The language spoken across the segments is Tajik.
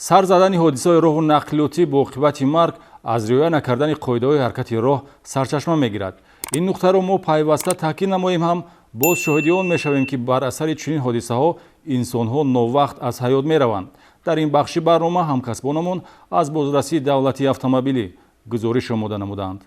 сар задани ҳодисаҳои роҳу нақлиётӣ бо оқибати марг аз риоя накардани қоидаҳои ҳаракати роҳ сарчашма мегирад. ин нуқтаро мо пайваста таъкид намоем ҳам боз шоҳиди он мешавем ки бар асари чунин ҳодисаҳо инсонҳо новақт аз ҳаёт мераванд. дар ин бахши барнома ҳамкасбонамон аз бозрасии давлатии автомобилӣ гузориш омода намуданд.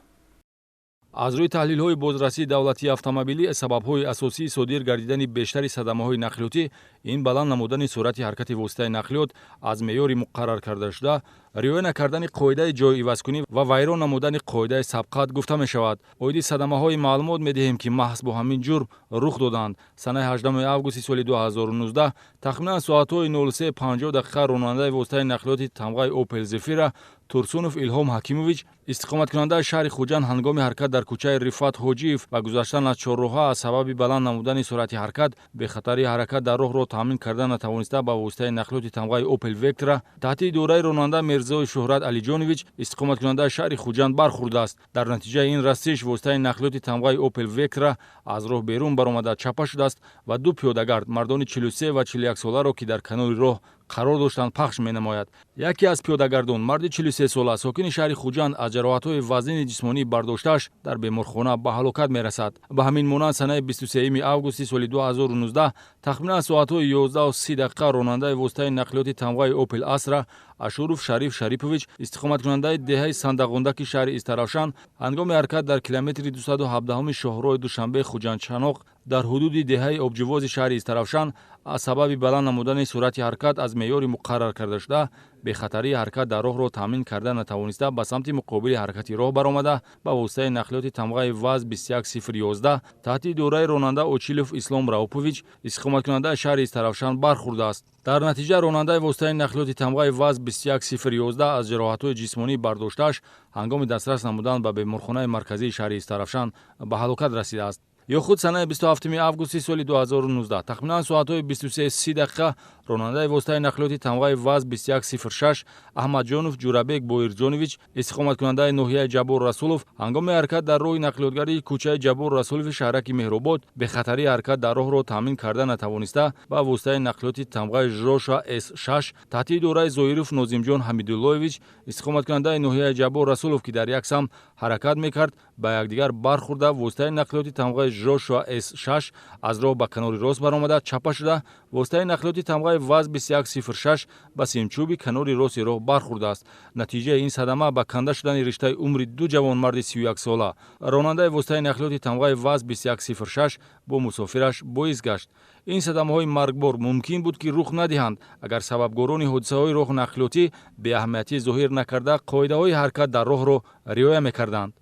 аз рӯи таҳлилҳои бозрасии давлатии автомобилӣ сабабҳои асосии содир гардидани бештари садамаҳои нақлиётӣ ин баланд намудани суръати ҳаракати воситаи нақлиёт аз меъёри муқаррар кардашуда, риоя накардани қоидаи ҷойивазкунӣ ва вайрон намудани қоидаи сабқат гуфта мешавад. оиди садамаҳои маълумот медиҳем ки маҳз бо ҳамин ҷурм рух доданд. санаи 8 августи соли 2019 тахминан соатҳои 03:50 ронандаи воситаи нақлиёти тамғаи Opel Zafira Турсунов Илҳом Ҳакимович истиқоматкунандаи шаҳри Хуҷанд ҳангоми ҳаракат дар кӯчаи Рифат Ҳоҷиев ва гузаштан аз чорроҳа аз сабаби баланд намудани суръати ҳаракат бехатарии ҳаракат дар роҳро таъмин карда натавониста ба воситаи нақлиёти тамғаи Opel Vectra таҳти идораи ронанда Мирзои Шӯҳрат Алиҷонович истиқоматкунандаи шаҳри Хуҷанд бархӯрдааст. дар натиҷаи ин растиш воситаи нақлиёти тамғаи Opel Vectra аз роҳ берун баромада чапа шудааст ва ду пиёдагард мардони 43 ва 41 соларо ки дар канори роҳ қарор доштанд пахш менамояд. яке аз пиёдагардон марди 43 сола сокини шаҳри Хуҷанд аз ҷароҳатҳои вазнини ҷисмонӣ бардоштааш дар беморхона ба ҳалокат мерасад. ба ҳамин монанд санаи 23 августи соли 2019 тахминан соатҳои 11:30 ронандаи воситаи нақлиёти тамғаи Opel Astra Ашуров Шариф Шарипович истиқоматкунандаи деҳаи Сандағундаки шаҳри Истаравшан ҳангоми ҳаракат дар километри 217 шоҳроҳи Душанбеи Хуҷандчаноқ дар ҳудуди деҳаи обҷивози шаҳри Истаравшан аз сабаби баланд намудани суръати ҳаракат аз меъёри муқаррар кардашуда бехатарии ҳаракат дар роҳро таъмин карда натавониста ба самти муқобили ҳаракати роҳ баромада ба воситаи нақлиёти тамғаи ВАЗ 21011 таҳти идораи ронанда Очилов Ислом Раупович истиқоматкунандаи шаҳри Истаравшан бархӯрдааст. дар натиҷа ронандаи воситаи нақлиёти тамғаи ВАЗ 21011 аз ҷароҳатҳои ҷисмонӣ бардоштааш ҳангоми дастрас намудан ба беморхонаи марказии шаҳри Истаравшан ба ҳалокат расидааст. ё худ санаи 27 августи соли 2019 тахминан соатҳои 23:30 ронандаи воситаи нақлиёти тамғаи ВАЗ 2106 Аҳмадҷонов Ҷурабек Боирҷонович истиқоматкунандаи ноҳияи Ҷабор Расулов ҳангоми ҳаракат дар роҳи нақлиётгарии кӯчаи Ҷабор Расулови шаҳраки Меҳробод бехатарии ҳаракат дар роҳро таъмин карда натавониста ба воситаи нақлиёти тамғаи Жоша С6 таҳти идораи Зоиров Нозимҷон Ҳамидуллоевич истиқоматкунандаи ноҳияи Ҷабор Расулов ки дар як самт ҳаракат мекард ба якдигар бархӯрда воситаи нақлиёти тамғаи Жоша С6 аз роҳ ба канори рост баромада чапа шуда воситаи нақлиёти тамғаи ВАЗ 2106 ба симчӯби канори рости роҳ бархӯрдааст. натиҷаи ин садама ба канда шудани риштаи умри ду ҷавонмарди 31 сола ронандаи воситаи нақлиёти тамғаи ВАЗ 2106 бо мусофираш боис гашт. ин садамаҳои маргбор мумкин буд ки рух надиҳанд агар сабабгорони ҳодисаҳои роҳу нақлиётӣ беаҳамиятӣ зоҳир накарда қоидаҳои ҳаракат дар роҳро риоя мекарданд.